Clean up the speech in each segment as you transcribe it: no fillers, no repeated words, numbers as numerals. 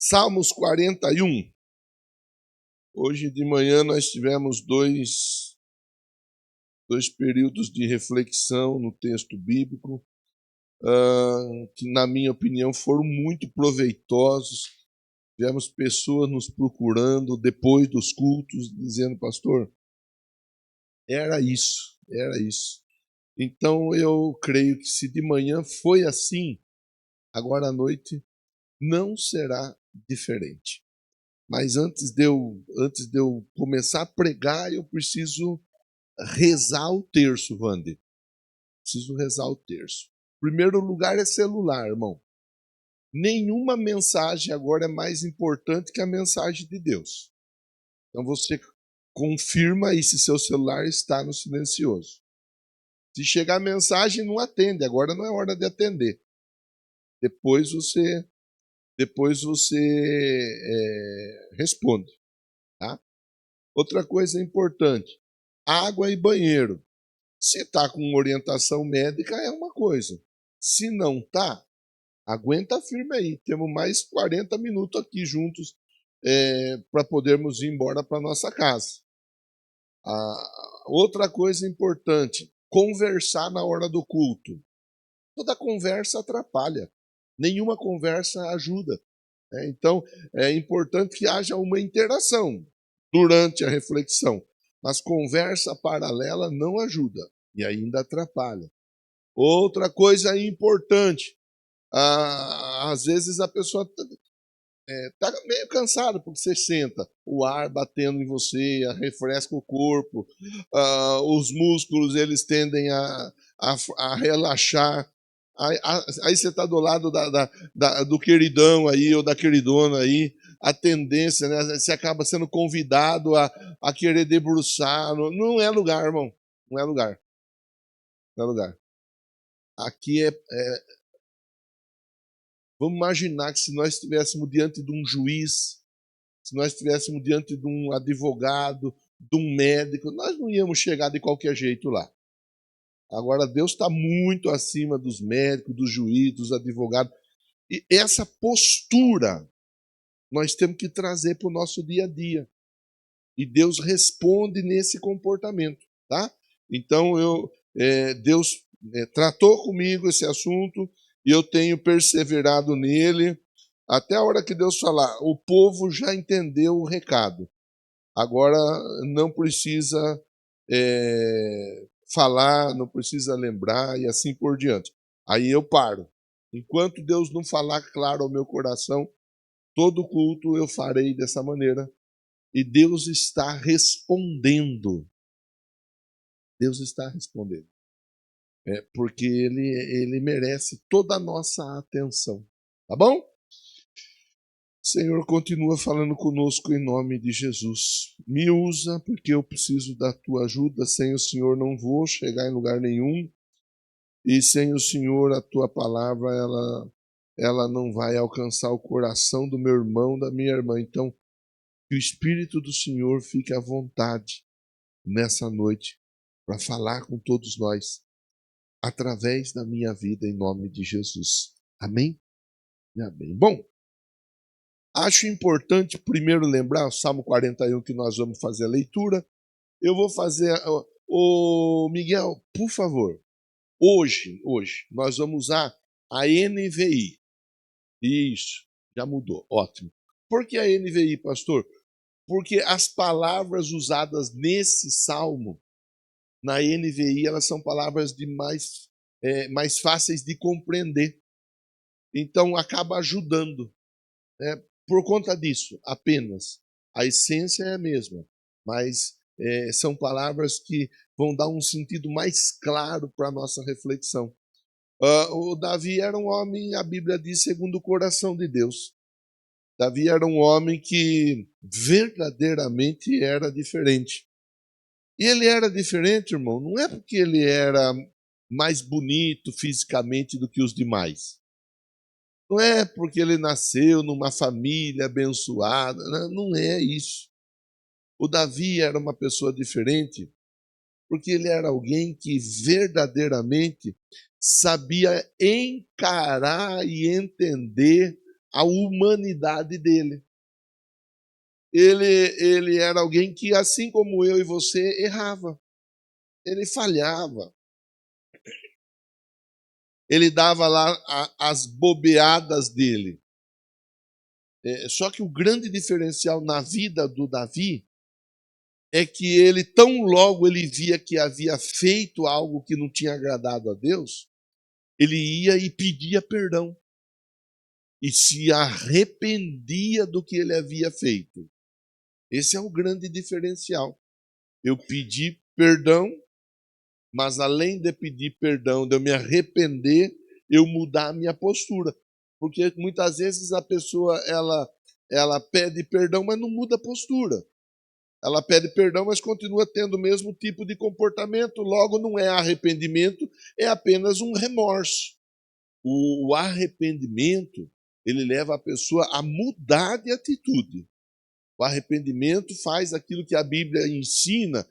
Salmos 41. Hoje de manhã nós tivemos dois períodos de reflexão no texto bíblico, que, na minha opinião, foram muito proveitosos. Tivemos pessoas nos procurando depois dos cultos, dizendo: pastor, era isso. Então eu creio que se de manhã foi assim, agora à noite não será diferente. Mas antes de eu começar a pregar, eu preciso rezar o terço, Wander. Preciso rezar o terço. Primeiro lugar é celular, irmão. Nenhuma mensagem agora é mais importante que a mensagem de Deus. Então você confirma aí se seu celular está no silencioso. Se chegar a mensagem, não atende. Agora não é hora de atender. Depois você responde. Tá? Outra coisa importante: água e banheiro. Se está com orientação médica, é uma coisa. Se não está, aguenta firme aí. Temos mais 40 minutos aqui juntos para podermos ir embora para nossa casa. Outra coisa importante: conversar na hora do culto. Toda conversa atrapalha. Nenhuma conversa ajuda. Então, é importante que haja uma interação durante a reflexão. Mas conversa paralela não ajuda e ainda atrapalha. Outra coisa importante: às vezes a pessoa está meio cansada porque você senta, o ar batendo em você, refresca o corpo, os músculos eles tendem a relaxar. Aí você está do lado do queridão aí ou da queridona aí, a tendência, né? Você acaba sendo convidado a querer debruçar. Não é lugar, irmão. Não é lugar. Não é lugar. Aqui vamos imaginar que se nós estivéssemos diante de um juiz, se nós estivéssemos diante de um advogado, de um médico, nós não íamos chegar de qualquer jeito lá. Agora, Deus está muito acima dos médicos, dos juízes, dos advogados. E essa postura nós temos que trazer para o nosso dia a dia. E Deus responde nesse comportamento, tá? Então, Deus tratou comigo esse assunto e eu tenho perseverado nele até a hora que Deus falar. O povo já entendeu o recado. Agora não precisa falar, não precisa lembrar e assim por diante. Aí eu paro. Enquanto Deus não falar claro ao meu coração, todo culto eu farei dessa maneira. E Deus está respondendo. Deus está respondendo. Porque ele merece toda a nossa atenção. Tá bom? Senhor, continua falando conosco em nome de Jesus. Me usa, porque eu preciso da tua ajuda. Sem o Senhor não vou chegar em lugar nenhum. E sem o Senhor, a tua palavra, ela não vai alcançar o coração do meu irmão, da minha irmã. Então, que o Espírito do Senhor fique à vontade nessa noite para falar com todos nós, através da minha vida, em nome de Jesus. Amém? E amém. Bom, acho importante primeiro lembrar o Salmo 41 que nós vamos fazer a leitura. Eu vou fazer... Ô Miguel, por favor, hoje, nós vamos usar a NVI. Isso, já mudou, ótimo. Por que a NVI, pastor? Porque as palavras usadas nesse salmo, na NVI, elas são palavras de mais fáceis de compreender. Então, acaba ajudando. Por conta disso, apenas. A essência é a mesma, mas são palavras que vão dar um sentido mais claro para a nossa reflexão. O Davi era um homem, a Bíblia diz, segundo o coração de Deus. Davi era um homem que verdadeiramente era diferente. E ele era diferente, irmão, não é porque ele era mais bonito fisicamente do que os demais. Não é porque ele nasceu numa família abençoada, não é isso. O Davi era uma pessoa diferente porque ele era alguém que verdadeiramente sabia encarar e entender a humanidade dele. Ele era alguém que, assim como eu e você, errava. Ele falhava. Ele dava lá as bobeadas dele. Só que o grande diferencial na vida do Davi é que ele, tão logo ele via que havia feito algo que não tinha agradado a Deus, ele ia e pedia perdão. E se arrependia do que ele havia feito. Esse é o grande diferencial. Eu pedi perdão, mas além de pedir perdão, de eu me arrepender, eu mudar a minha postura. Porque muitas vezes a pessoa ela pede perdão, mas não muda a postura. Ela pede perdão, mas continua tendo o mesmo tipo de comportamento. Logo, não é arrependimento, é apenas um remorso. O arrependimento, ele leva a pessoa a mudar de atitude. O arrependimento faz aquilo que a Bíblia ensina,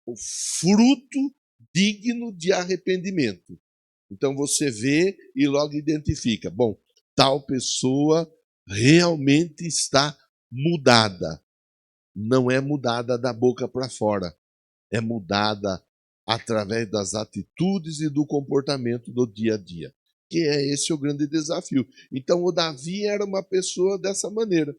o fruto digno de arrependimento. Então você vê e logo identifica. Bom, tal pessoa realmente está mudada. Não é mudada da boca para fora. É mudada através das atitudes e do comportamento do dia a dia. Que é esse o grande desafio. Então o Davi era uma pessoa dessa maneira.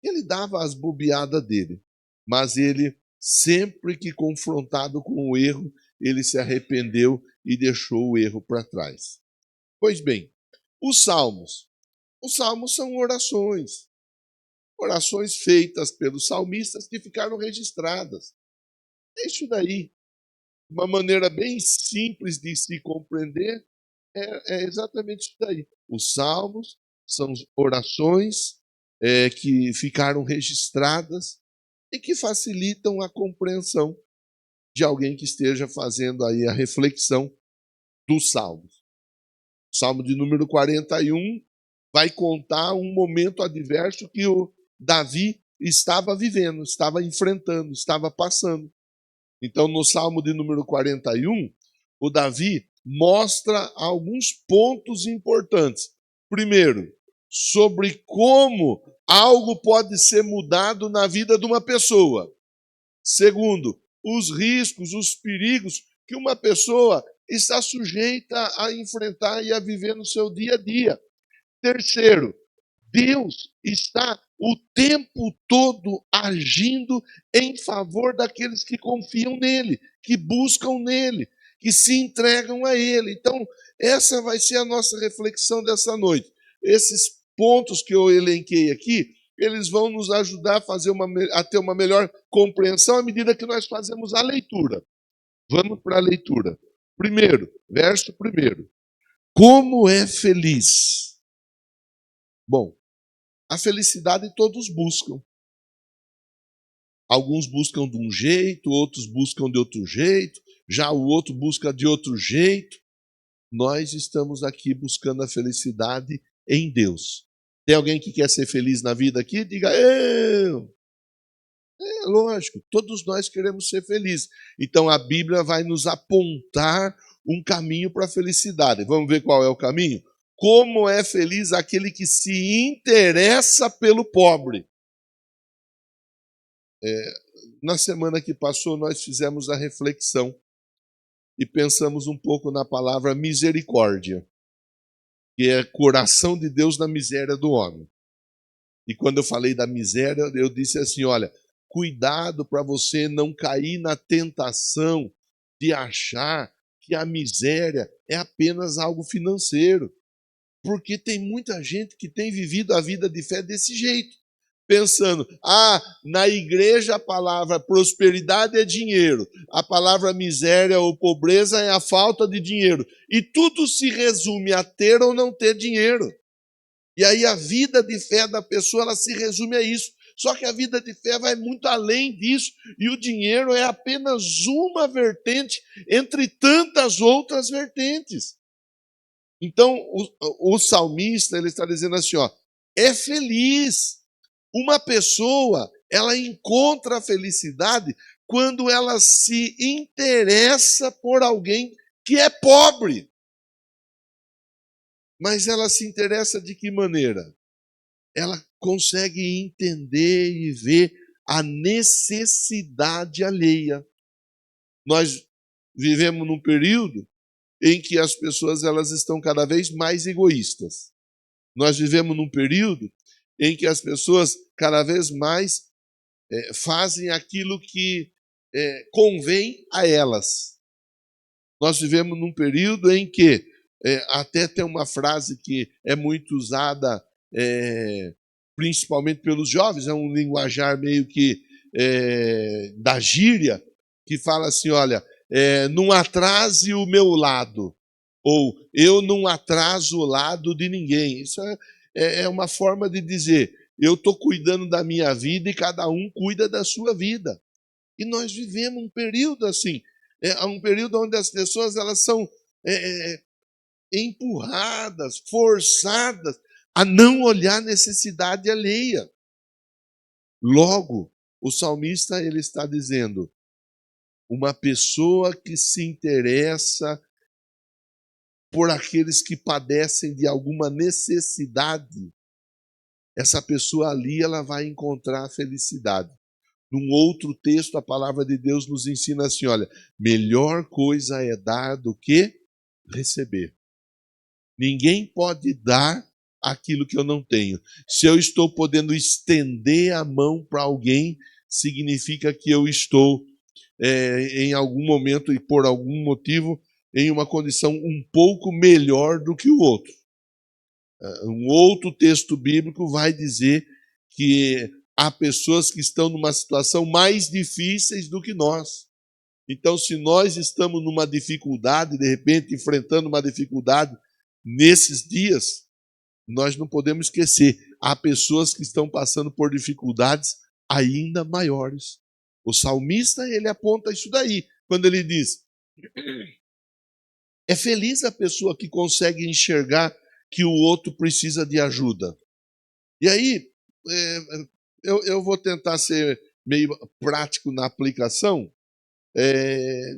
Ele dava as bobeadas dele, mas ele, sempre que confrontado com o erro, ele se arrependeu e deixou o erro para trás. Pois bem, os salmos. Os salmos são orações. Orações feitas pelos salmistas que ficaram registradas. É isso daí. Uma maneira bem simples de se compreender é exatamente isso daí. Os salmos são orações que ficaram registradas e que facilitam a compreensão de alguém que esteja fazendo aí a reflexão dos salmos. O salmo de número 41 vai contar um momento adverso que o Davi estava vivendo, estava enfrentando, estava passando. Então, no salmo de número 41, o Davi mostra alguns pontos importantes. Primeiro, sobre como algo pode ser mudado na vida de uma pessoa. Segundo, os riscos, os perigos que uma pessoa está sujeita a enfrentar e a viver no seu dia a dia. Terceiro, Deus está o tempo todo agindo em favor daqueles que confiam nele, que buscam nele, que se entregam a ele. Então, essa vai ser a nossa reflexão dessa noite. Esses pontos que eu elenquei aqui, eles vão nos ajudar a ter uma melhor compreensão à medida que nós fazemos a leitura. Vamos para a leitura. Primeiro, verso primeiro. Como é feliz? Bom, a felicidade todos buscam. Alguns buscam de um jeito, outros buscam de outro jeito, já o outro busca de outro jeito. Nós estamos aqui buscando a felicidade em Deus. Tem alguém que quer ser feliz na vida aqui? Diga, eu. É lógico, todos nós queremos ser felizes. Então a Bíblia vai nos apontar um caminho para a felicidade. Vamos ver qual é o caminho? Como é feliz aquele que se interessa pelo pobre. Na semana que passou, nós fizemos a reflexão e pensamos um pouco na palavra misericórdia, que é coração de Deus na miséria do homem. E quando eu falei da miséria, eu disse assim, olha, cuidado para você não cair na tentação de achar que a miséria é apenas algo financeiro. Porque tem muita gente que tem vivido a vida de fé desse jeito. Pensando, na igreja a palavra prosperidade é dinheiro, a palavra miséria ou pobreza é a falta de dinheiro. E tudo se resume a ter ou não ter dinheiro. E aí a vida de fé da pessoa, ela se resume a isso. Só que a vida de fé vai muito além disso. E o dinheiro é apenas uma vertente entre tantas outras vertentes. Então, o salmista, ele está dizendo assim, é feliz. Uma pessoa, ela encontra a felicidade quando ela se interessa por alguém que é pobre. Mas ela se interessa de que maneira? ela consegue entender e ver a necessidade alheia. Nós vivemos num período em que as pessoas elas estão cada vez mais egoístas. Nós vivemos num período em que as pessoas cada vez mais fazem aquilo que convém a elas. Nós vivemos num período em que até tem uma frase que é muito usada principalmente pelos jovens, é um linguajar meio que da gíria, que fala assim, olha, não atrase o meu lado, ou eu não atraso o lado de ninguém. Isso é uma forma de dizer, eu estou cuidando da minha vida e cada um cuida da sua vida. E nós vivemos um período assim, um período onde as pessoas elas são empurradas, forçadas a não olhar a necessidade alheia. Logo, o salmista ele está dizendo, uma pessoa que se interessa por aqueles que padecem de alguma necessidade, essa pessoa ali ela vai encontrar a felicidade. Num outro texto, a palavra de Deus nos ensina assim, olha, melhor coisa é dar do que receber. Ninguém pode dar aquilo que eu não tenho. Se eu estou podendo estender a mão para alguém, significa que eu estou em algum momento e por algum motivo em uma condição um pouco melhor do que o outro. Um outro texto bíblico vai dizer que há pessoas que estão numa situação mais difíceis do que nós. Então, se nós estamos numa dificuldade, de repente enfrentando uma dificuldade nesses dias, nós não podemos esquecer, há pessoas que estão passando por dificuldades ainda maiores. O salmista, ele aponta isso daí, quando ele diz, é feliz a pessoa que consegue enxergar que o outro precisa de ajuda. E aí, eu vou tentar ser meio prático na aplicação.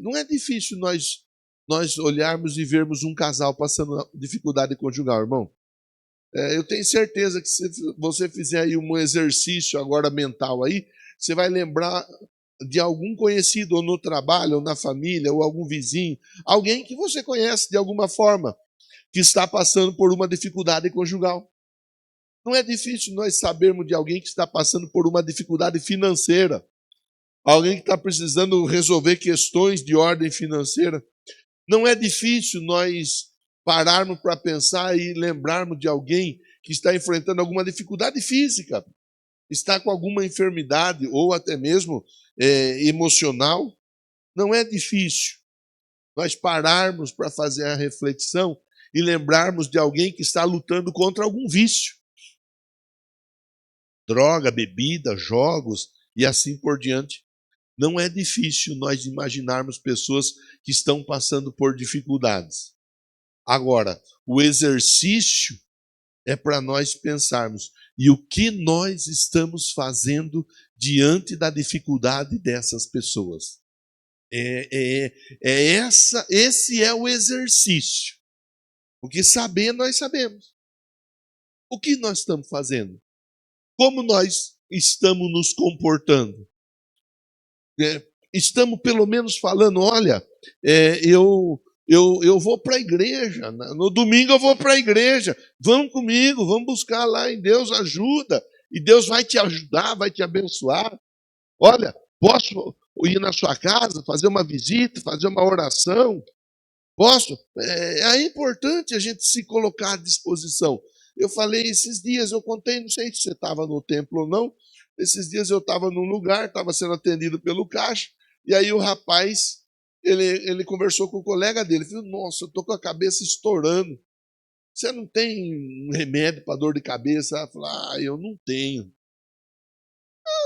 Não é difícil nós olharmos e vermos um casal passando dificuldade conjugal, irmão. Eu tenho certeza que se você fizer aí um exercício agora mental aí, você vai lembrar de algum conhecido, ou no trabalho, ou na família, ou algum vizinho, alguém que você conhece de alguma forma, que está passando por uma dificuldade conjugal. Não é difícil nós sabermos de alguém que está passando por uma dificuldade financeira, alguém que está precisando resolver questões de ordem financeira. Não é difícil nós pararmos para pensar e lembrarmos de alguém que está enfrentando alguma dificuldade física, está com alguma enfermidade ou até mesmo emocional. Não é difícil nós pararmos para fazer a reflexão e lembrarmos de alguém que está lutando contra algum vício. Droga, bebida, jogos e assim por diante. Não é difícil nós imaginarmos pessoas que estão passando por dificuldades. Agora, o exercício é para nós pensarmos, e o que nós estamos fazendo diante da dificuldade dessas pessoas? Esse é o exercício. Porque saber, nós sabemos. O que nós estamos fazendo? Como nós estamos nos comportando? Estamos pelo menos falando, olha, eu vou para a igreja, no domingo eu vou para a igreja, vamos comigo, vamos buscar lá em Deus ajuda, e Deus vai te ajudar, vai te abençoar. Olha, posso ir na sua casa, fazer uma visita, fazer uma oração? Posso? É importante a gente se colocar à disposição. Eu falei esses dias, eu contei, não sei se você estava no templo ou não, esses dias eu estava num lugar, estava sendo atendido pelo caixa, e aí o rapaz, ele conversou com o colega dele, falou, nossa, eu estou com a cabeça estourando. Você não tem um remédio para dor de cabeça? Eu falei, eu não tenho.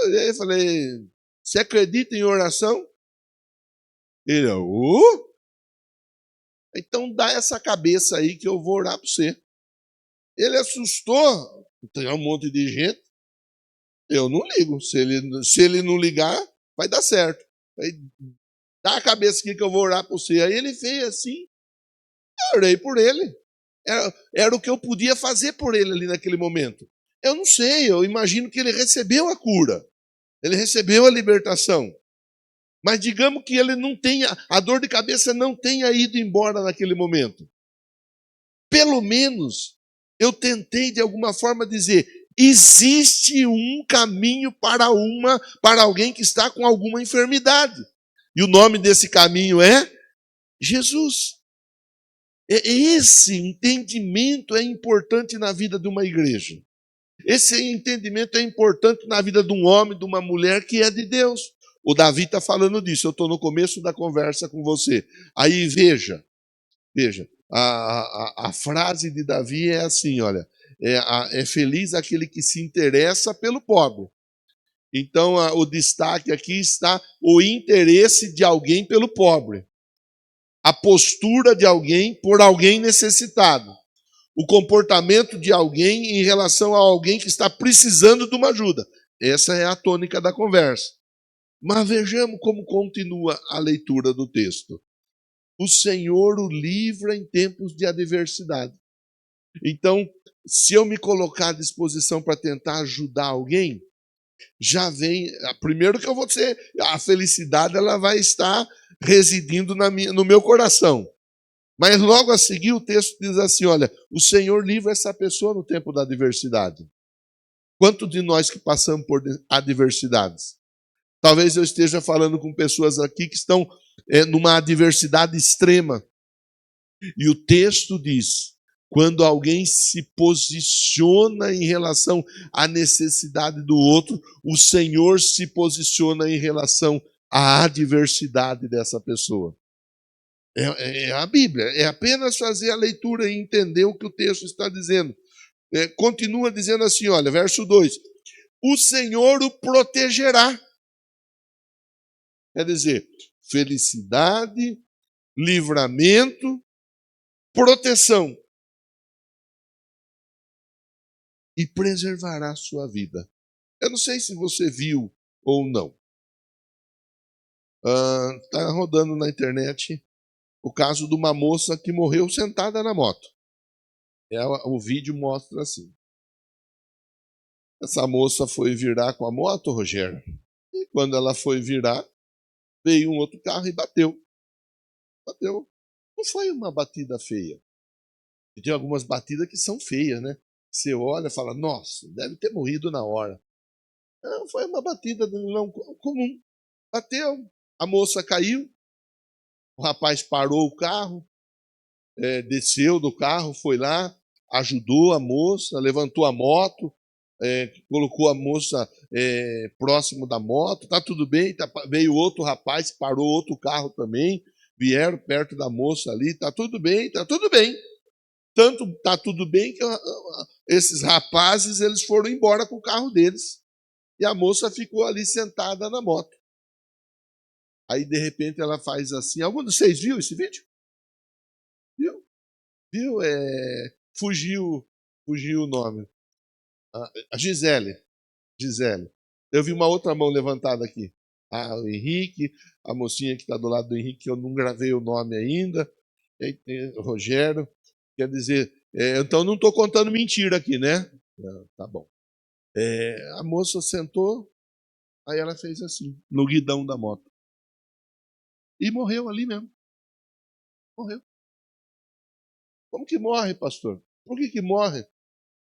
Aí eu falei, você acredita em oração? Ele, então dá essa cabeça aí que eu vou orar para você. Ele assustou, tem um monte de gente, eu não ligo. Se ele não ligar, vai dar certo. Aí, dá a cabeça aqui que eu vou orar para você. Aí ele fez assim, eu orei por ele. Era o que eu podia fazer por ele ali naquele momento. Eu não sei, eu imagino que ele recebeu a cura, ele recebeu a libertação. Mas digamos que ele não tenha, a dor de cabeça não tenha ido embora naquele momento. Pelo menos eu tentei de alguma forma dizer, existe um caminho para alguém que está com alguma enfermidade. E o nome desse caminho é Jesus. Esse entendimento é importante na vida de uma igreja. Esse entendimento é importante na vida de um homem, de uma mulher que é de Deus. O Davi está falando disso, eu estou no começo da conversa com você. Aí veja, a frase de Davi é assim, olha, é feliz aquele que se interessa pelo pobre. Então o destaque aqui está o interesse de alguém pelo pobre. A postura de alguém por alguém necessitado. O comportamento de alguém em relação a alguém que está precisando de uma ajuda. Essa é a tônica da conversa. Mas vejamos como continua a leitura do texto. O Senhor o livra em tempos de adversidade. Então, se eu me colocar à disposição para tentar ajudar alguém, já vem, primeiro que eu vou ter, a felicidade ela vai estar residindo no meu coração. Mas logo a seguir o texto diz assim, olha, o Senhor livra essa pessoa no tempo da adversidade. Quanto de nós que passamos por adversidades? Talvez eu esteja falando com pessoas aqui que estão numa adversidade extrema. E o texto diz, quando alguém se posiciona em relação à necessidade do outro, o Senhor se posiciona em relação à adversidade dessa pessoa. É a Bíblia, é apenas fazer a leitura e entender o que o texto está dizendo. Continua dizendo assim, olha, verso 2, o Senhor o protegerá. Quer dizer, felicidade, livramento, proteção. E preservará a sua vida. Eu não sei se você viu ou não. Está rodando na internet o caso de uma moça que morreu sentada na moto. O vídeo mostra assim. Essa moça foi virar com a moto, Rogério. E quando ela foi virar, veio um outro carro e bateu. Bateu. Não foi uma batida feia. E tem algumas batidas que são feias, né? Você olha e fala, nossa, deve ter morrido na hora. Não, foi uma batida não comum. Bateu, a moça caiu, o rapaz parou o carro, desceu do carro, foi lá, ajudou a moça, levantou a moto, colocou a moça próximo da moto, tá tudo bem, veio outro rapaz, parou outro carro também, vieram perto da moça ali, tá tudo bem, tá tudo bem. Tanto tá tudo bem que esses rapazes eles foram embora com o carro deles. E a moça ficou ali sentada na moto. Aí, de repente, ela faz assim. Algum de vocês viu esse vídeo? Viu? Fugiu o nome. A Gisele. Eu vi uma outra mão levantada aqui. O Henrique, a mocinha que está do lado do Henrique, eu não gravei o nome ainda. O Rogério. Quer dizer, então não estou contando mentira aqui, né? Tá bom. A moça sentou, aí ela fez assim, no guidão da moto. E morreu ali mesmo. Morreu. Como que morre, pastor? Por que morre?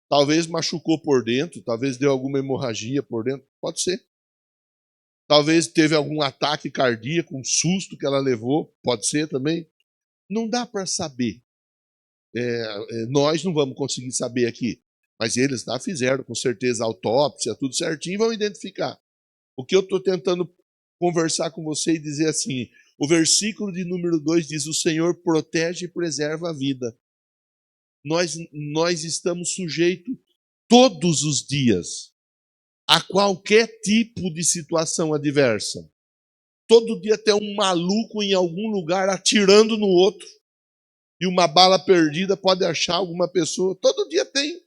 Talvez machucou por dentro, talvez deu alguma hemorragia por dentro. Pode ser. Talvez teve algum ataque cardíaco, um susto que ela levou. Pode ser também. Não dá para saber. Nós não vamos conseguir saber aqui. Mas eles lá fizeram, com certeza, autópsia, tudo certinho, e vão identificar. O que eu estou tentando conversar com você e dizer assim, o versículo de número 2 diz, o Senhor protege e preserva a vida. Nós estamos sujeitos todos os dias a qualquer tipo de situação adversa. Todo dia tem um maluco em algum lugar atirando no outro. E uma bala perdida pode achar alguma pessoa. Todo dia tem.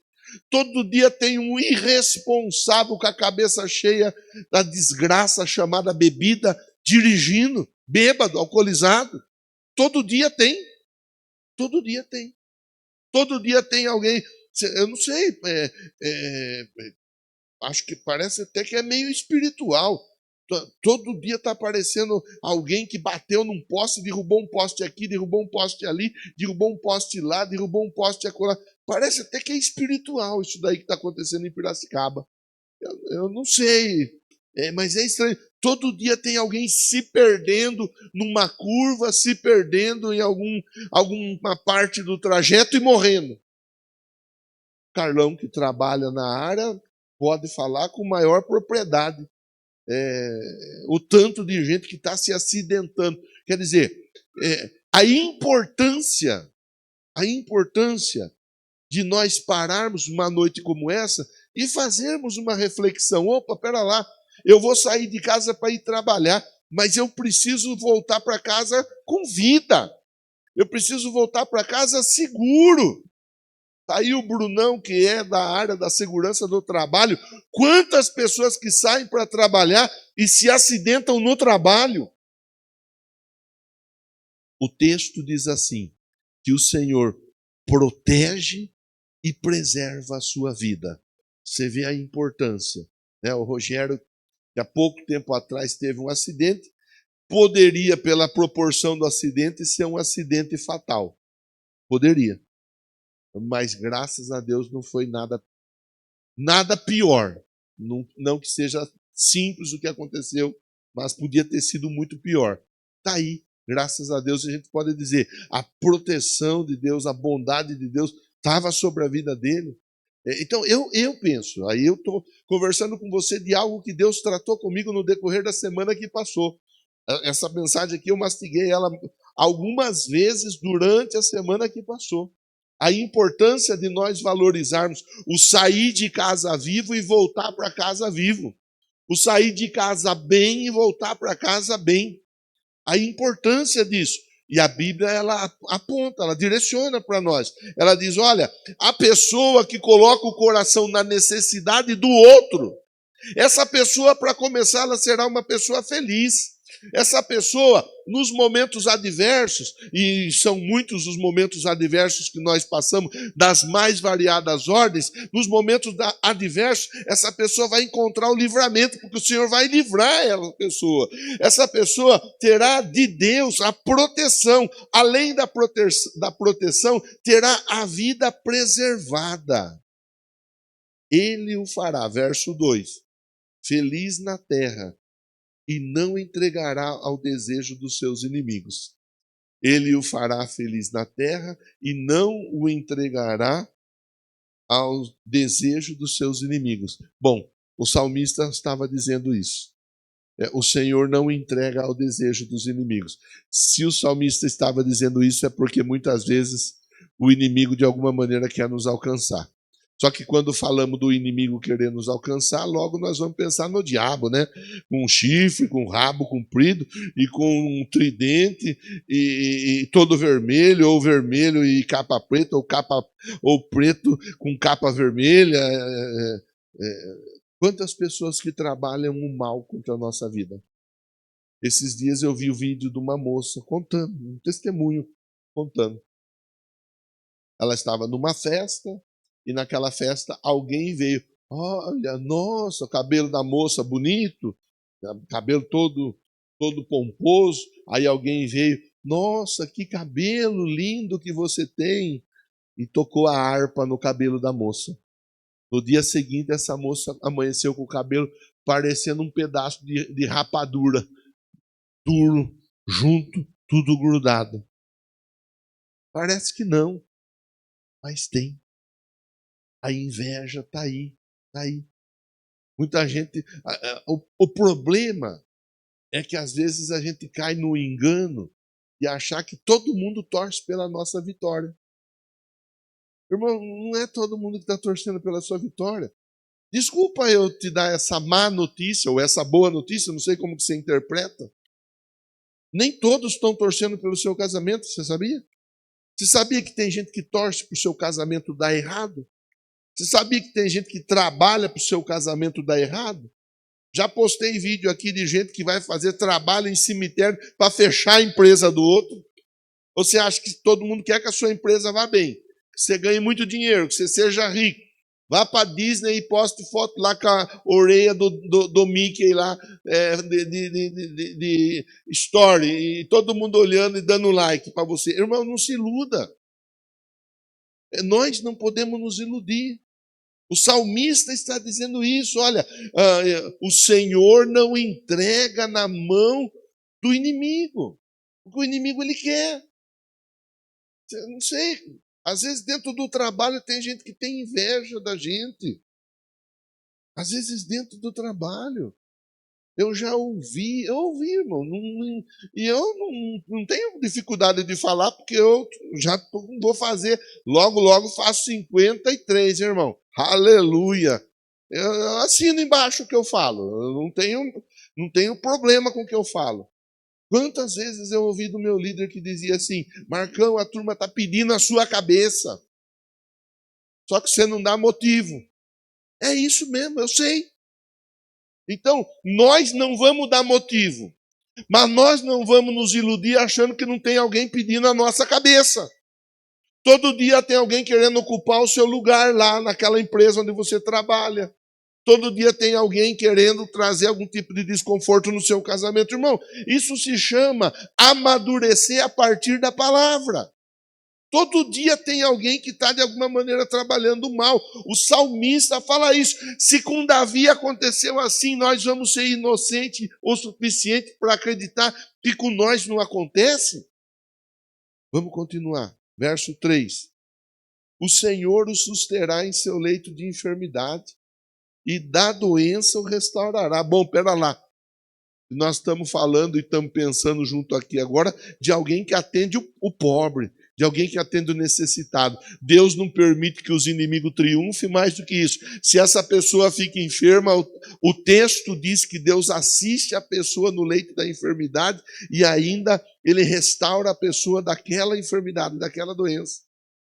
Todo dia tem um irresponsável com a cabeça cheia da desgraça chamada bebida, dirigindo, bêbado, alcoolizado. Todo dia tem. Todo dia tem. Todo dia tem alguém. Eu não sei, acho que parece até que é meio espiritual. Todo dia está aparecendo alguém que bateu num poste, derrubou um poste aqui, derrubou um poste ali, derrubou um poste lá, derrubou um poste acolá. Parece até que é espiritual isso daí que está acontecendo em Piracicaba. Eu não sei, mas é estranho. Todo dia tem alguém se perdendo numa curva, se perdendo em alguma parte do trajeto e morrendo. Carlão, que trabalha na área, pode falar com maior propriedade. O tanto de gente que está se acidentando. Quer dizer, a importância de nós pararmos uma noite como essa e fazermos uma reflexão. Opa, pera lá, eu vou sair de casa para ir trabalhar, mas eu preciso voltar para casa com vida. Eu preciso voltar para casa seguro. Está aí o Brunão, que é da área da segurança do trabalho. Quantas pessoas que saem para trabalhar e se acidentam no trabalho? O texto diz assim, que o Senhor protege e preserva a sua vida. Você vê a importância. Né? O Rogério, que há pouco tempo atrás teve um acidente, poderia, pela proporção do acidente, ser um acidente fatal. Poderia. Mas graças a Deus não foi nada pior. Não que seja simples o que aconteceu, mas podia ter sido muito pior. Está aí, graças a Deus, a gente pode dizer, a proteção de Deus, a bondade de Deus estava sobre a vida dele. Então, eu penso, aí eu estou conversando com você de algo que Deus tratou comigo no decorrer da semana que passou. Essa mensagem aqui eu mastiguei ela algumas vezes durante a semana que passou. A importância de nós valorizarmos o sair de casa vivo e voltar para casa vivo. O sair de casa bem e voltar para casa bem. A importância disso. E a Bíblia, ela aponta, ela direciona para nós. Ela diz, olha, a pessoa que coloca o coração na necessidade do outro, essa pessoa, para começar, ela será uma pessoa feliz. Essa pessoa, nos momentos adversos, e são muitos os momentos adversos que nós passamos, das mais variadas ordens, nos momentos adversos, essa pessoa vai encontrar o livramento, porque o Senhor vai livrar essa pessoa. Essa pessoa terá de Deus a proteção, além da proteção, terá a vida preservada. Ele o fará, verso 2, feliz na terra, e não entregará ao desejo dos seus inimigos. Ele o fará feliz na terra e não o entregará ao desejo dos seus inimigos. Bom, o salmista estava dizendo isso. O Senhor não entrega ao desejo dos inimigos. Se o salmista estava dizendo isso, é porque muitas vezes o inimigo de alguma maneira quer nos alcançar. Só que quando falamos do inimigo querer nos alcançar, logo nós vamos pensar no diabo, né? Com um chifre, com um rabo comprido e com um tridente e todo vermelho, ou vermelho e capa preta, ou preto com capa vermelha. Quantas pessoas que trabalham o mal contra a nossa vida? Esses dias eu vi o vídeo de uma moça contando, um testemunho contando. Ela estava numa festa, e naquela festa alguém veio, olha, nossa, o cabelo da moça bonito, cabelo todo pomposo. Aí alguém veio, nossa, que cabelo lindo que você tem, e tocou a harpa no cabelo da moça. No dia seguinte, essa moça amanheceu com o cabelo parecendo um pedaço de rapadura, duro, junto, tudo grudado. Parece que não, mas tem. A inveja está aí, está aí. Muita gente... O problema é que às vezes a gente cai no engano de achar que todo mundo torce pela nossa vitória. Irmão, não é todo mundo que está torcendo pela sua vitória. Desculpa eu te dar essa má notícia ou essa boa notícia, não sei como que você interpreta. Nem todos estão torcendo pelo seu casamento, você sabia? Você sabia que tem gente que torce para o seu casamento dar errado? Você sabia que tem gente que trabalha para o seu casamento dar errado? Já postei vídeo aqui de gente que vai fazer trabalho em cemitério para fechar a empresa do outro. Você acha que todo mundo quer que a sua empresa vá bem? que você ganhe muito dinheiro, que você seja rico. Vá para Disney e poste foto lá com a orelha do Mickey lá, de story, e todo mundo olhando e dando like para você. Irmão, não se iluda. Nós não podemos nos iludir. O salmista está dizendo isso. Olha, o Senhor não entrega na mão do inimigo. O que o inimigo ele quer. Eu não sei. Às vezes dentro do trabalho tem gente que tem inveja da gente. Às vezes dentro do trabalho. Eu ouvi, irmão. E eu não tenho dificuldade de falar, porque eu já vou fazer, logo faço 53, irmão. Aleluia. Eu assino embaixo o que eu falo. Eu não tenho problema com o que eu falo. Quantas vezes eu ouvi do meu líder que dizia assim: Marcão, a turma está pedindo a sua cabeça. Só que você não dá motivo. É isso mesmo, eu sei. Então, nós não vamos dar motivo. Mas nós não vamos nos iludir achando que não tem alguém pedindo a nossa cabeça. Todo dia tem alguém querendo ocupar o seu lugar lá naquela empresa onde você trabalha. Todo dia tem alguém querendo trazer algum tipo de desconforto no seu casamento. Irmão, isso se chama amadurecer a partir da palavra. Todo dia tem alguém que está de alguma maneira trabalhando mal. O salmista fala isso. Se com Davi aconteceu assim, nós vamos ser inocentes o suficiente para acreditar que com nós não acontece? Vamos continuar. Verso 3. O Senhor o susterá em seu leito de enfermidade e da doença o restaurará. Bom, pera lá. Nós estamos falando e estamos pensando junto aqui agora de alguém que atende o pobre, de alguém que atende o necessitado. Deus não permite que os inimigos triunfem mais do que isso. Se essa pessoa fica enferma, o texto diz que Deus assiste a pessoa no leito da enfermidade e ainda ele restaura a pessoa daquela enfermidade, daquela doença.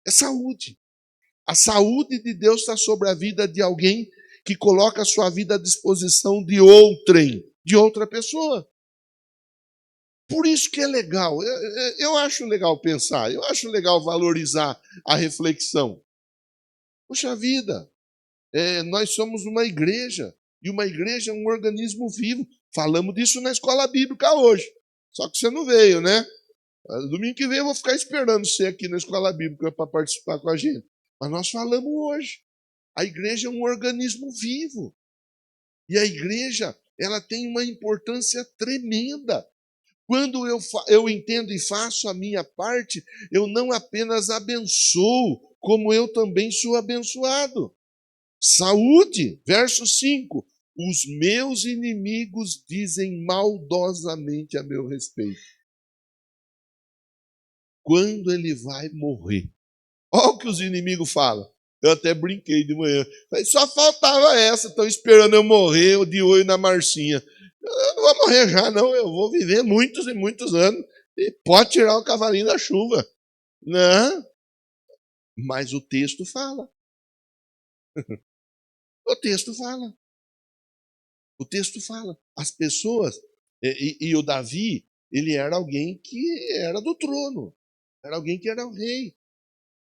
É saúde. A saúde de Deus está sobre a vida de alguém que coloca a sua vida à disposição de outrem, de outra pessoa. Por isso que é legal. Eu acho legal pensar, eu acho legal valorizar a reflexão. Poxa vida, nós somos uma igreja, e uma igreja é um organismo vivo. Falamos disso na escola bíblica hoje. Só que você não veio, né? Domingo que vem eu vou ficar esperando você aqui na escola bíblica para participar com a gente. Mas nós falamos hoje. A igreja é um organismo vivo. E a igreja, ela tem uma importância tremenda. Quando eu entendo e faço a minha parte, eu não apenas abençoo, como eu também sou abençoado. Saúde, verso 5. Os meus inimigos dizem maldosamente a meu respeito. Quando ele vai morrer? Olha o que os inimigos falam. Eu até brinquei de manhã. Só faltava essa, estão esperando eu morrer de olho na Marcinha. Eu não vou morrer já, não. Eu vou viver muitos e muitos anos. E pode tirar o cavalinho da chuva. Não. Mas o texto fala. O texto fala. O texto fala. As pessoas. E o Davi, ele era alguém que era do trono. Era alguém que era o rei.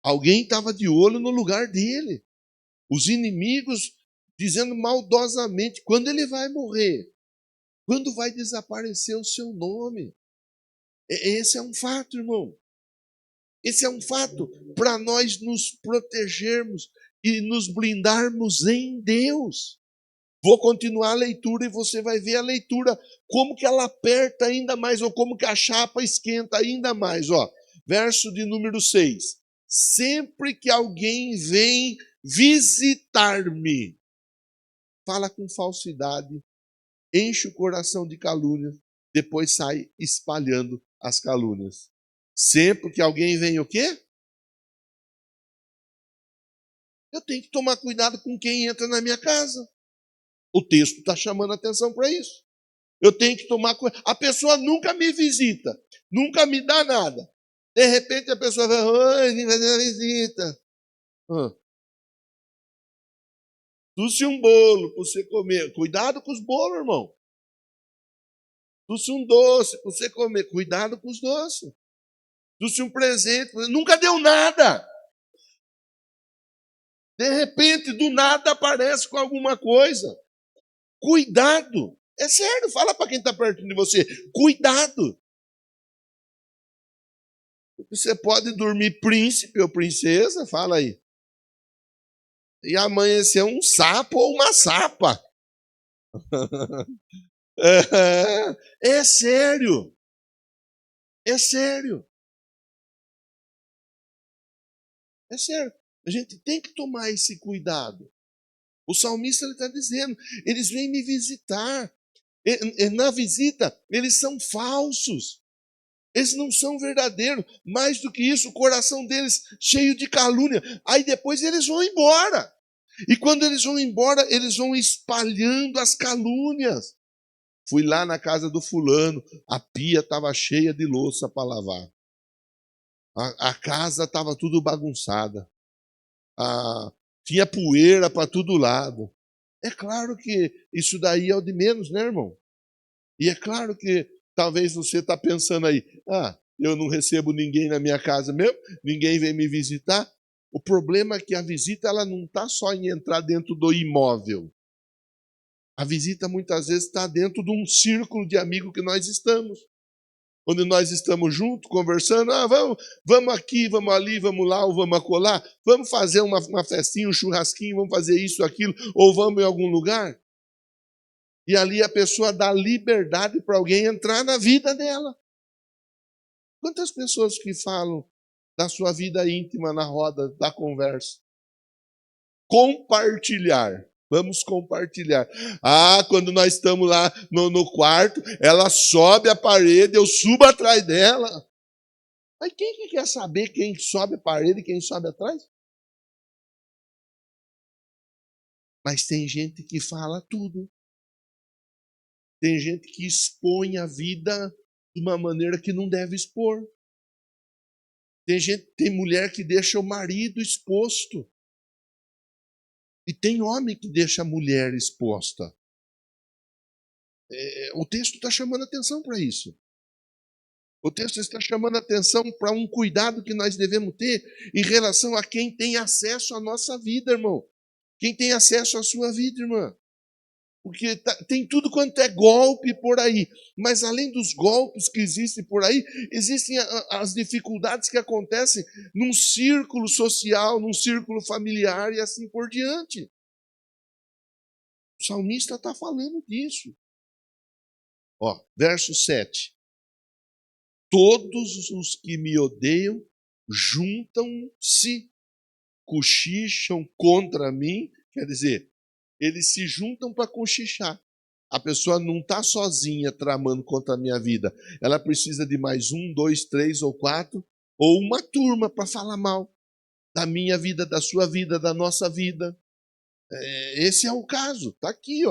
Alguém estava de olho no lugar dele. Os inimigos dizendo maldosamente quando ele vai morrer. Quando vai desaparecer o seu nome. Esse é um fato, irmão. Esse é um fato para nós nos protegermos e nos blindarmos em Deus. Vou continuar a leitura e você vai ver a leitura, como que ela aperta ainda mais, ou como que a chapa esquenta ainda mais. Verso de número 6. Sempre que alguém vem visitar-me, fala com falsidade, enche o coração de calúnia, depois sai espalhando as calúnias. Sempre que alguém vem o quê? Eu tenho que tomar cuidado com quem entra na minha casa. O texto está chamando a atenção para isso. Eu tenho que tomar cuidado. A pessoa nunca me visita, nunca me dá nada. De repente a pessoa vai, oi, vim fazer uma visita. Trouxe um bolo para você comer. Cuidado com os bolos, irmão. Trouxe um doce para você comer. Cuidado com os doces. Trouxe um presente. Nunca deu nada. De repente, do nada, aparece com alguma coisa. Cuidado. É sério, fala para quem está perto de você. Cuidado. Você pode dormir príncipe ou princesa, fala aí. E amanhecer um sapo ou uma sapa. É sério. É sério. É sério. A gente tem que tomar esse cuidado. O salmista está dizendo, eles vêm me visitar. E na visita, eles são falsos. Eles não são verdadeiros. Mais do que isso, o coração deles cheio de calúnia. Aí depois eles vão embora. E quando eles vão embora, eles vão espalhando as calúnias. Fui lá na casa do fulano, a pia estava cheia de louça para lavar. A casa estava tudo bagunçada. Tinha poeira para todo lado. É claro que isso daí é o de menos, né, irmão? E é claro que talvez você está pensando aí, eu não recebo ninguém na minha casa mesmo, ninguém vem me visitar. O problema é que a visita ela não está só em entrar dentro do imóvel. A visita muitas vezes está dentro de um círculo de amigos que nós estamos. Onde nós estamos juntos, conversando, vamos aqui, vamos ali, vamos lá, ou vamos acolá, vamos fazer uma festinha, um churrasquinho, vamos fazer isso, aquilo, ou vamos em algum lugar. E ali a pessoa dá liberdade para alguém entrar na vida dela. Quantas pessoas que falam da sua vida íntima na roda da conversa? Compartilhar. Vamos compartilhar. Quando nós estamos lá no quarto, ela sobe a parede, eu subo atrás dela. Mas quem que quer saber quem sobe a parede e quem sobe atrás? Mas tem gente que fala tudo. Tem gente que expõe a vida de uma maneira que não deve expor. Tem mulher que deixa o marido exposto. E tem homem que deixa a mulher exposta. O texto está chamando atenção para isso. O texto está chamando atenção para um cuidado que nós devemos ter em relação a quem tem acesso à nossa vida, irmão. Quem tem acesso à sua vida, irmã. Porque tem tudo quanto é golpe por aí. Mas além dos golpes que existem por aí, existem as dificuldades que acontecem num círculo social, num círculo familiar e assim por diante. O salmista está falando disso. Verso 7. Todos os que me odeiam juntam-se, cochicham contra mim. Quer dizer, eles se juntam para cochichar. A pessoa não está sozinha tramando contra a minha vida. Ela precisa de mais 1, 2, 3 ou 4, ou uma turma para falar mal da minha vida, da sua vida, da nossa vida. Esse é o caso, está aqui.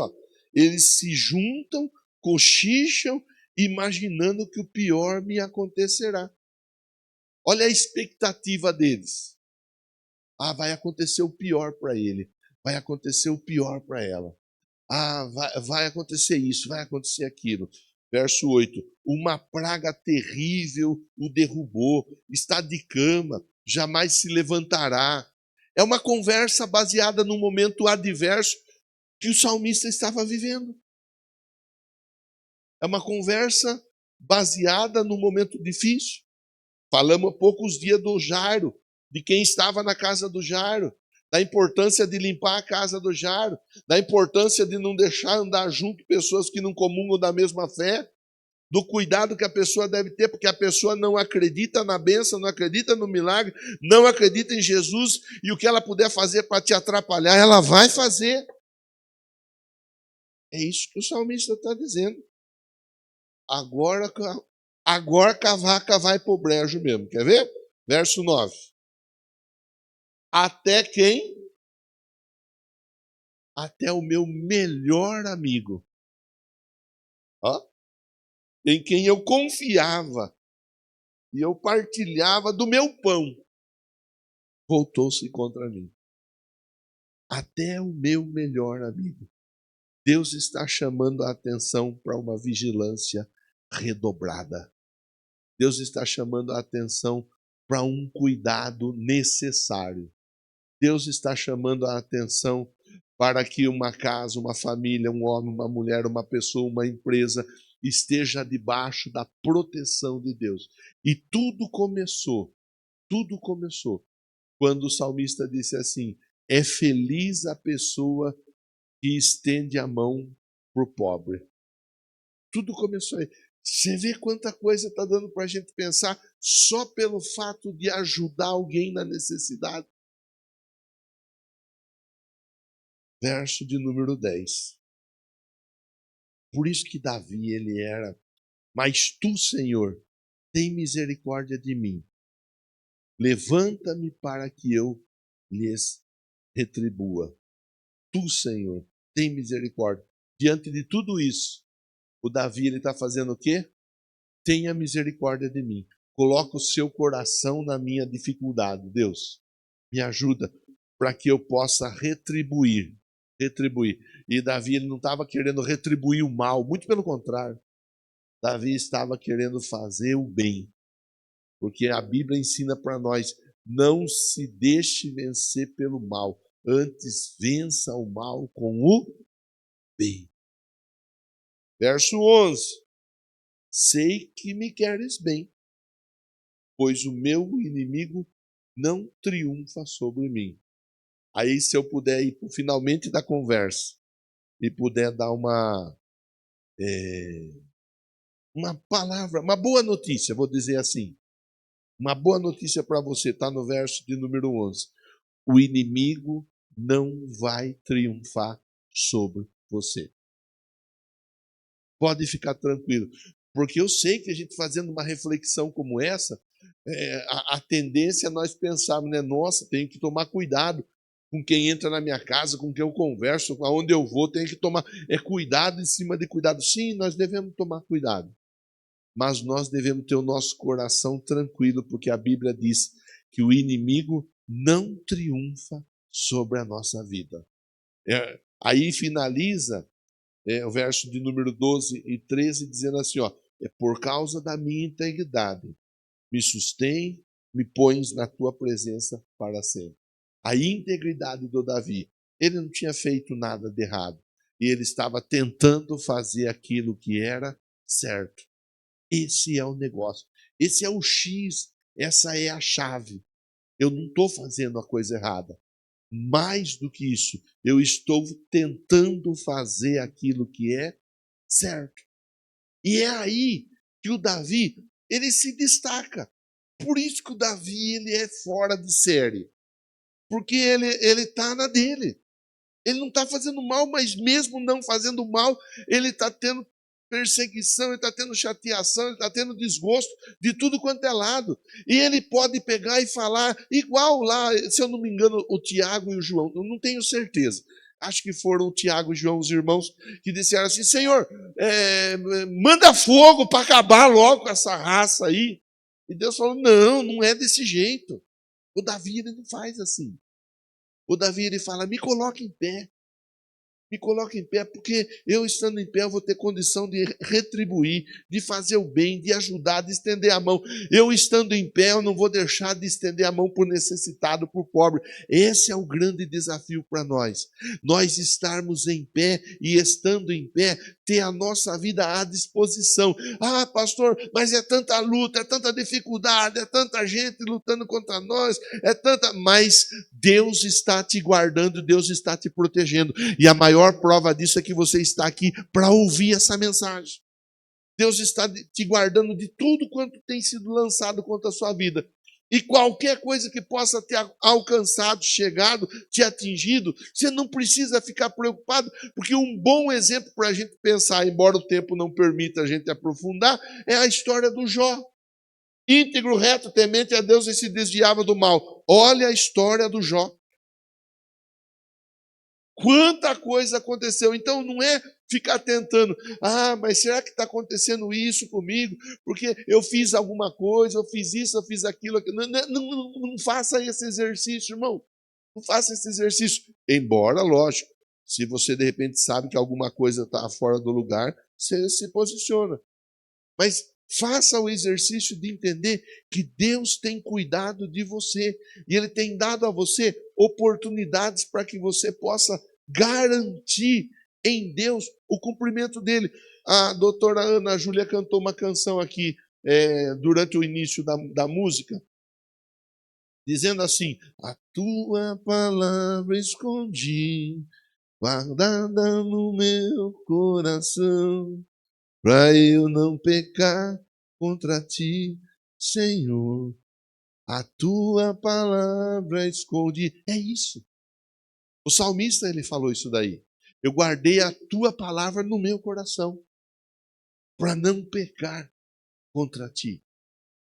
Eles se juntam, cochicham, imaginando que o pior me acontecerá. Olha a expectativa deles. Vai acontecer o pior para ele. Vai acontecer o pior para ela. Vai acontecer isso, vai acontecer aquilo. Verso 8. Uma praga terrível o derrubou. Está de cama, jamais se levantará. É uma conversa baseada num momento adverso que o salmista estava vivendo. É uma conversa baseada num momento difícil. Falamos há poucos dias do Jairo, de quem estava na casa do Jairo, da importância de limpar a casa do Jairo, da importância de não deixar andar junto pessoas que não comungam da mesma fé, do cuidado que a pessoa deve ter, porque a pessoa não acredita na bênção, não acredita no milagre, não acredita em Jesus, e o que ela puder fazer para te atrapalhar, ela vai fazer. É isso que o salmista está dizendo. Agora que a vaca vai para o brejo mesmo. Quer ver? Verso 9. Até quem? Até o meu melhor amigo. Em quem eu confiava e eu partilhava do meu pão, voltou-se contra mim. Até o meu melhor amigo. Deus está chamando a atenção para uma vigilância redobrada. Deus está chamando a atenção para um cuidado necessário. Deus está chamando a atenção para que uma casa, uma família, um homem, uma mulher, uma pessoa, uma empresa esteja debaixo da proteção de Deus. E tudo começou quando o salmista disse assim: é feliz a pessoa que estende a mão para o pobre. Tudo começou aí. Você vê quanta coisa está dando para a gente pensar só pelo fato de ajudar alguém na necessidade. Verso de número 10. Por isso que Davi, ele era: mas tu, Senhor, tem misericórdia de mim. Levanta-me para que eu lhes retribua. Tu, Senhor, tem misericórdia. Diante de tudo isso, o Davi, ele está fazendo o quê? Tenha misericórdia de mim. Coloca o seu coração na minha dificuldade. Deus, me ajuda para que eu possa retribuir. E Davi, ele não estava querendo retribuir o mal, muito pelo contrário. Davi estava querendo fazer o bem. Porque a Bíblia ensina para nós: não se deixe vencer pelo mal, antes vença o mal com o bem. Verso 11. Sei que me queres bem, pois o meu inimigo não triunfa sobre mim. Aí, se eu puder ir finalmente da conversa e puder dar uma palavra, uma boa notícia, vou dizer assim, uma boa notícia para você, está no verso de número 11. O inimigo não vai triunfar sobre você. Pode ficar tranquilo, porque eu sei que a gente fazendo uma reflexão como essa, a tendência é nós pensarmos, né? Nossa, tenho que tomar cuidado com quem entra na minha casa, com quem eu converso, aonde eu vou, tenho que tomar cuidado em cima de cuidado. Sim, nós devemos tomar cuidado, mas nós devemos ter o nosso coração tranquilo, porque a Bíblia diz que o inimigo não triunfa sobre a nossa vida. Aí finaliza o verso de número 12 e 13, dizendo assim: ó, é por causa da minha integridade, me sustém, me pões na tua presença para sempre. A integridade do Davi, ele não tinha feito nada de errado, e ele estava tentando fazer aquilo que era certo. Esse é o negócio, esse é o X, essa é a chave. Eu não estou fazendo a coisa errada. Mais do que isso, eu estou tentando fazer aquilo que é certo. E é aí que o Davi, ele se destaca. Por isso que o Davi, ele é fora de série. Porque ele está na dele. Ele não está fazendo mal, mas mesmo não fazendo mal, ele está tendo perseguição, ele está tendo chateação, ele está tendo desgosto de tudo quanto é lado. E ele pode pegar e falar, igual lá, se eu não me engano, o Tiago e o João, eu não tenho certeza. Acho que foram o Tiago e o João, os irmãos, que disseram assim: Senhor, manda fogo para acabar logo com essa raça aí. E Deus falou: não, não é desse jeito. O Davi, ele não faz assim. O Davi, ele fala: me coloque em pé. Me coloque em pé, porque eu estando em pé eu vou ter condição de retribuir, de fazer o bem, de ajudar, de estender a mão. Eu estando em pé, eu não vou deixar de estender a mão por necessitado, por pobre. Esse é o grande desafio para nós. Nós estarmos em pé e estando em pé, ter a nossa vida à disposição. Ah, pastor, mas é tanta luta, é tanta dificuldade, é tanta gente lutando contra nós, é tanta... Mas Deus está te guardando, Deus está te protegendo. E a maior prova disso é que você está aqui para ouvir essa mensagem. Deus está te guardando de tudo quanto tem sido lançado contra a sua vida. E qualquer coisa que possa ter alcançado, chegado, te atingido, você não precisa ficar preocupado, porque um bom exemplo para a gente pensar, embora o tempo não permita a gente aprofundar, é a história do Jó. Íntegro, reto, temente a Deus e se desviava do mal. Olha a história do Jó. Quanta coisa aconteceu. Então não é ficar tentando, mas será que está acontecendo isso comigo? Porque eu fiz alguma coisa, eu fiz isso, eu fiz aquilo. Não faça esse exercício, irmão. Não faça esse exercício. Embora, lógico, se você de repente sabe que alguma coisa está fora do lugar, você se posiciona. Mas Faça o exercício de entender que Deus tem cuidado de você e Ele tem dado a você oportunidades para que você possa garantir em Deus o cumprimento dele. A doutora Ana Júlia cantou uma canção aqui durante o início da música, dizendo assim: a tua palavra escondi, guardada no meu coração, para eu não pecar contra ti, Senhor. A tua palavra escondi. É isso. O salmista, ele falou isso daí. Eu guardei a tua palavra no meu coração, para não pecar contra ti.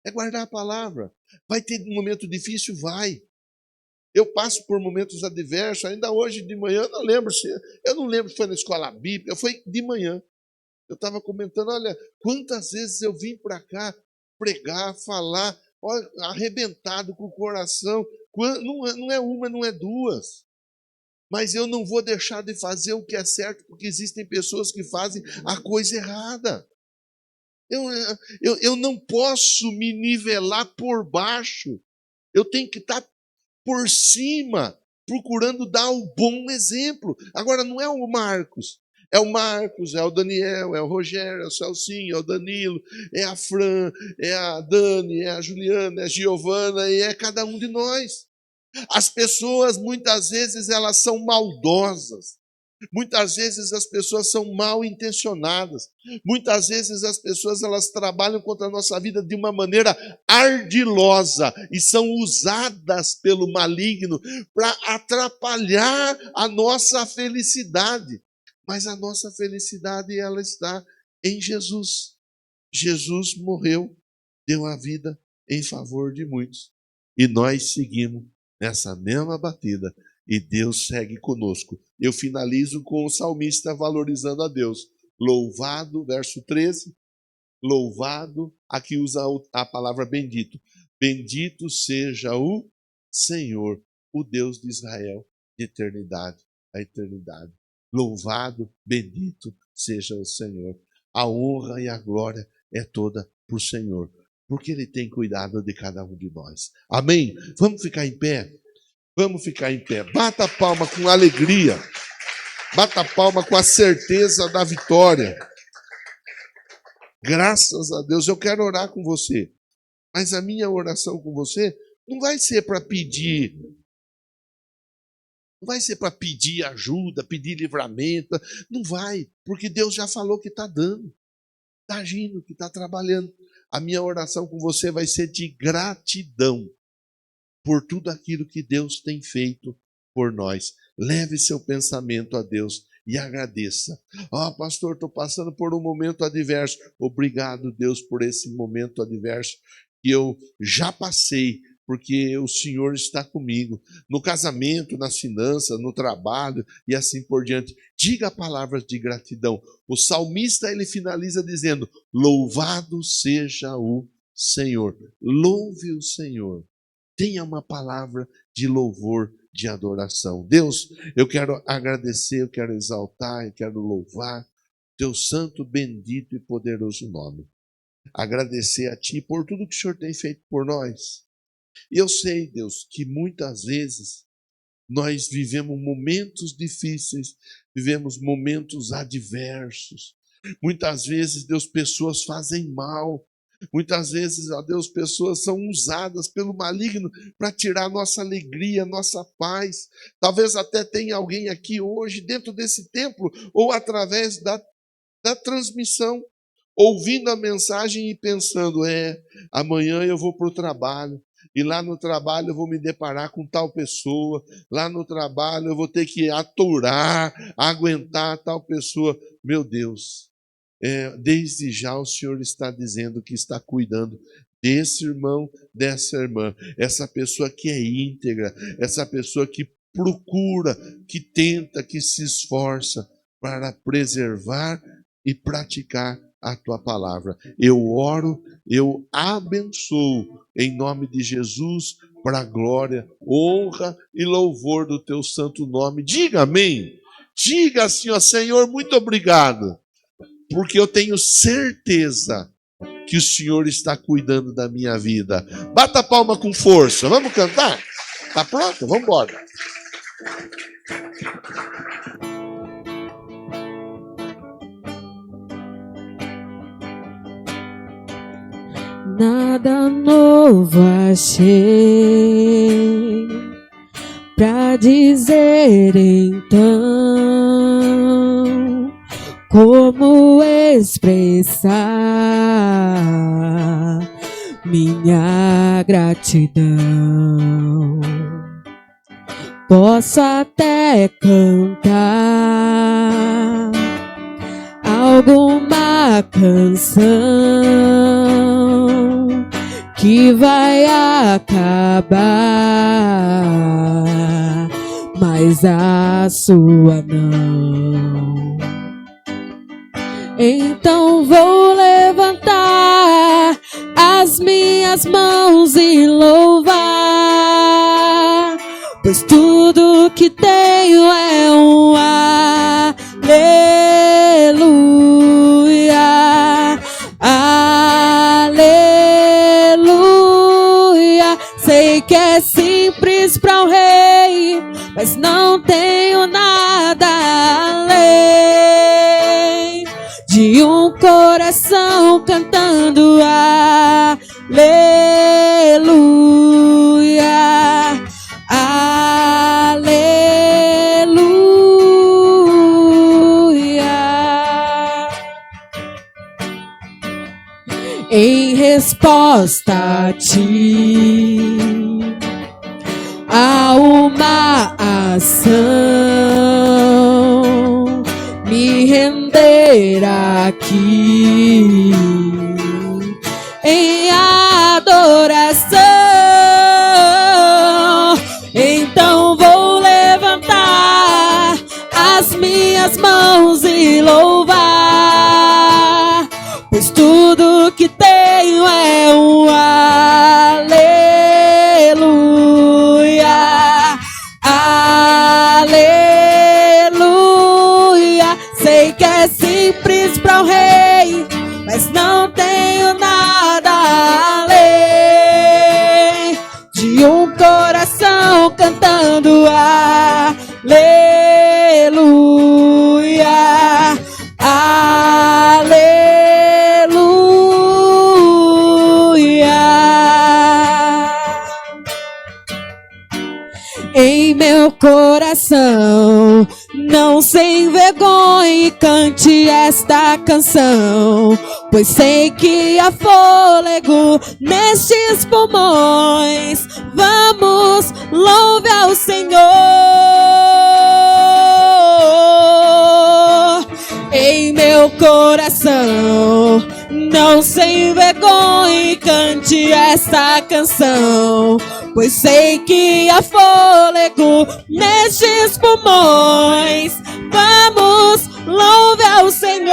É guardar a palavra. Vai ter um momento difícil? Vai. Eu passo por momentos adversos, ainda hoje de manhã, eu não lembro se foi na escola bíblica, foi de manhã. Eu estava comentando, olha, quantas vezes eu vim para cá pregar, falar, olha, arrebentado com o coração. Não é uma, não é duas. Mas eu não vou deixar de fazer o que é certo, porque existem pessoas que fazem a coisa errada. Eu não posso me nivelar por baixo. Eu tenho que estar por cima, procurando dar o bom exemplo. Agora, não é o Marcos. É o Marcos, é o Daniel, é o Rogério, é o Celcinho, é o Danilo, é a Fran, é a Dani, é a Juliana, é a Giovana, e é cada um de nós. As pessoas, muitas vezes, elas são maldosas. Muitas vezes as pessoas são mal intencionadas. Muitas vezes as pessoas elas trabalham contra a nossa vida de uma maneira ardilosa e são usadas pelo maligno para atrapalhar a nossa felicidade. Mas a nossa felicidade ela está em Jesus. Jesus morreu, deu a vida em favor de muitos. E nós seguimos nessa mesma batida. E Deus segue conosco. Eu finalizo com o salmista valorizando a Deus. Louvado, verso 13. Louvado, aqui usa a palavra bendito. Bendito seja o Senhor, o Deus de Israel, de eternidade a eternidade. Louvado, bendito seja o Senhor. A honra e a glória é toda para o Senhor, porque Ele tem cuidado de cada um de nós. Amém? Vamos ficar em pé? Vamos ficar em pé. Bata a palma com alegria. Bata a palma com a certeza da vitória. Graças a Deus. Eu quero orar com você. Mas a minha oração com você não vai ser para pedir. Não vai ser para pedir ajuda, pedir livramento. Não vai. Porque Deus já falou que está dando. Está agindo, que está trabalhando. A minha oração com você vai ser de gratidão por tudo aquilo que Deus tem feito por nós. Leve seu pensamento a Deus e agradeça. Pastor, estou passando por um momento adverso. Obrigado, Deus, por esse momento adverso que eu já passei, porque o Senhor está comigo. No casamento, nas finanças, no trabalho e assim por diante. Diga palavras de gratidão. O salmista, ele finaliza dizendo: louvado seja o Senhor. Louve o Senhor. Tenha uma palavra de louvor, de adoração. Deus, eu quero agradecer, eu quero exaltar, eu quero louvar teu santo, bendito e poderoso nome. Agradecer a ti por tudo que o Senhor tem feito por nós. E eu sei, Deus, que muitas vezes nós vivemos momentos difíceis, vivemos momentos adversos. Muitas vezes, Deus, pessoas fazem mal. Muitas vezes, ó Deus, pessoas são usadas pelo maligno para tirar nossa alegria, nossa paz. Talvez até tenha alguém aqui hoje, dentro desse templo, ou através da transmissão, ouvindo a mensagem e pensando: amanhã eu vou para o trabalho, e lá no trabalho eu vou me deparar com tal pessoa, lá no trabalho eu vou ter que aturar, aguentar tal pessoa. Meu Deus. Desde já o Senhor está dizendo que está cuidando desse irmão, dessa irmã, essa pessoa que é íntegra, essa pessoa que procura, que tenta, que se esforça para preservar e praticar a tua palavra. Eu oro, eu abençoo em nome de Jesus, para a glória, honra e louvor do teu santo nome. Diga amém. Diga assim, ó Senhor, muito obrigado. Porque eu tenho certeza que o Senhor está cuidando da minha vida. Bata a palma com força. Vamos cantar? Tá pronto? Vamos embora. Nada novo achei pra dizer então, como expressar minha gratidão. Posso até cantar alguma canção que vai acabar, mas a sua não. Então vou levantar as minhas mãos e louvar, pois tudo que tenho é um aleluia, aleluia. Sei que é simples para um rei, mas não tenho nada além de um coração cantando aleluia, aleluia. Em resposta a ti, a uma ação, me render aqui em adoração. Então vou levantar as minhas mãos e louvar, pois tudo que tenho é um aleluia, aleluia. Sei que é simples para o rei, mas não tenho nada além de um coração cantando aleluia, aleluia. Em meu coração, não sem vergonha, cante esta canção, pois sei que há fôlego nestes pulmões. Vamos, louve ao Senhor. Em meu coração, não sem vergonha, cante esta canção, pois sei que há fôlego nestes pulmões. Vamos, louve ao Senhor.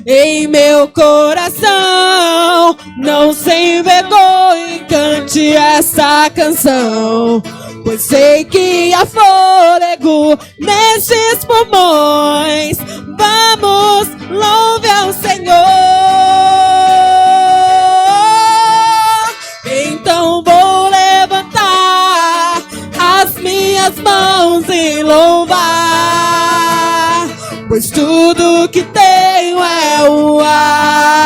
Em meu coração, não sem vergonha, cante essa canção, pois sei que há fôlego nestes pulmões. Vamos, louve ao Senhor. Então vou levantar as minhas mãos e louvar, pois tudo que tenho é o aleluia,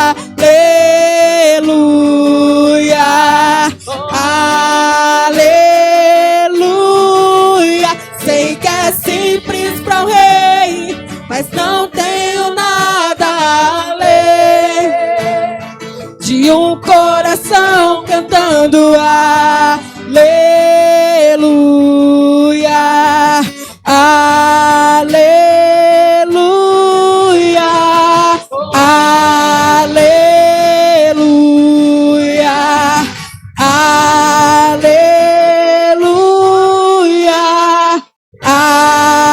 aleluia. Sei que é simples para o rei, mas não tenho nada além de um coração cantando aleluia, aleluia, aleluia, aleluia,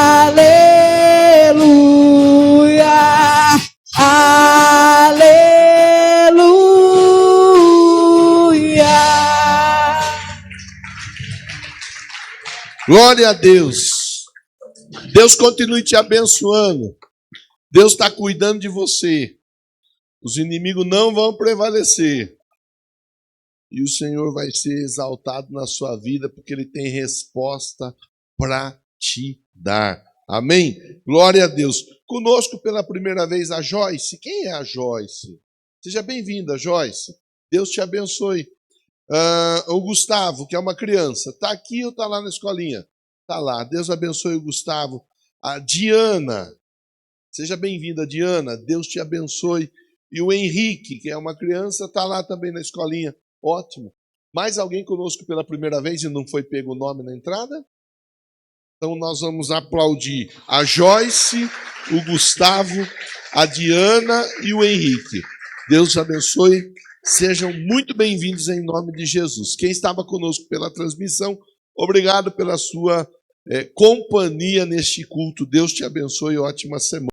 aleluia, aleluia. Glória a Deus. Deus continue te abençoando. Deus está cuidando de você. Os inimigos não vão prevalecer. E o Senhor vai ser exaltado na sua vida, porque Ele tem resposta para te dar. Amém? Glória a Deus. Conosco pela primeira vez a Joyce. Quem é a Joyce? Seja bem-vinda, Joyce. Deus te abençoe. O Gustavo, que é uma criança, está aqui ou está lá na escolinha? Está lá. Deus abençoe o Gustavo. A Diana. Seja bem-vinda, Diana. Deus te abençoe. E o Henrique, que é uma criança, está lá também na escolinha. Ótimo. Mais alguém conosco pela primeira vez e não foi pego o nome na entrada? Então nós vamos aplaudir a Joyce, o Gustavo, a Diana e o Henrique. Deus abençoe. Sejam muito bem-vindos em nome de Jesus. Quem estava conosco pela transmissão, obrigado pela sua companhia neste culto. Deus te abençoe. Ótima semana.